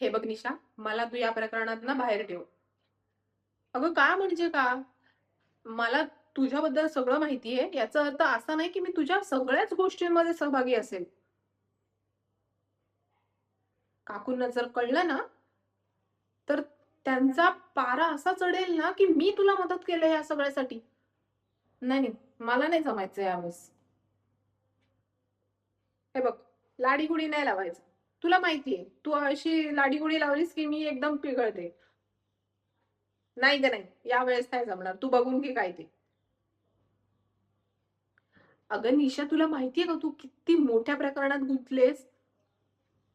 हे बघ निशा, मला तू या प्रकरणात ना बाहेर ठेव. अगं का म्हणजे का? मला तुझ्याबद्दल सगळं माहिती आहे, याचा अर्थ असा नाही की मी तुझ्या सगळ्याच गोष्टींमध्ये सहभागी असेल. काकूंना जर कळलं ना, तर त्यांचा पारा असा चढेल ना की मी तुला मदत केलं या सगळ्यासाठी. नाही नाही, मला नाही जमायचं यावेळेस. हे बघ, लाडीगुडी नाही लावायचं. तुला माहितीये, तू अशी लाडीगुडी लावलीस की मी एकदम पिघळते. नाही ग नाही, यावेळेस नाही जमणार. तू बघून घे काय ते. अगं निशा, तुला माहितीये का तू किती मोठ्या प्रकरणात गुंतलेस?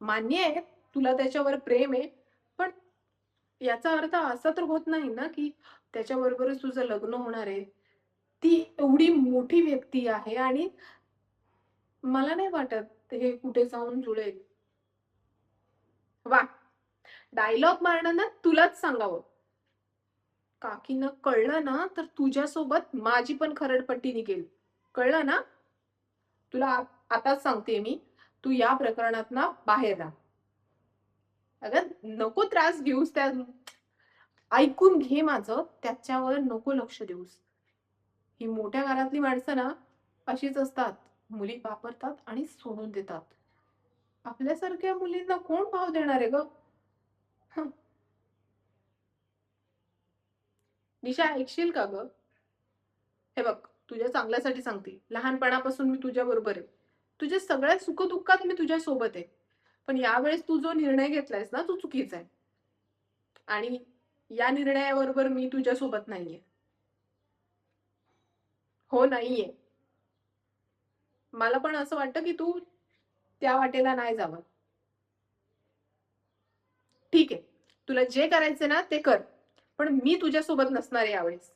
मान्य आहे तुला त्याच्यावर प्रेम आहे, पण याचा अर्थ असा तर होत नाही ना की त्याच्याबरोबरच तुझं लग्न होणार आहे. ती एवढी मोठी व्यक्ती आहे आणि मला नाही वाटत हे कुठे जाऊन जुळेल. वा, डायलॉग मारणं ना तुलाच सांगावं. काकींना कळलं ना तर तुझ्यासोबत माझी पण खरडपट्टी निघेल. कळलं ना? तुला आताच सांगते मी, तू या प्रकरणात ना बाहेर राहा. अगं नको त्रास घेऊस, त्या ऐकून घे माझं, त्याच्यावर नको लक्ष देऊस. ही मोठ्या घरातली माणसं ना अशीच असतात. मुली वापरतात आणि सोडून देतात. आपल्यासारख्या मुलींना कोण भाव देणार आहे ग? हं. निशा, ऐकशील का ग? हे बघ, तुझ्या चांगल्यासाठी सांगते. लहानपणापासून मी तुझ्या बरोबर आहे. तुझ्या सगळ्या सुखदुःखात मी तुझ्या सोबत आहे. पण यावेळेस तू जो निर्णय घेतलायस ना, तो चुकीचा आहे. आणि या निर्णयाबरोबर मी तुझ्या सोबत नाहीये. हो, नाहीये. मला पण असं वाटतं की तू त्या वाटेला नाही जावं. ठीक आहे, तुला जे करायचं ना ते कर, पण मी तुझ्यासोबत नसणार आहे यावेळेस.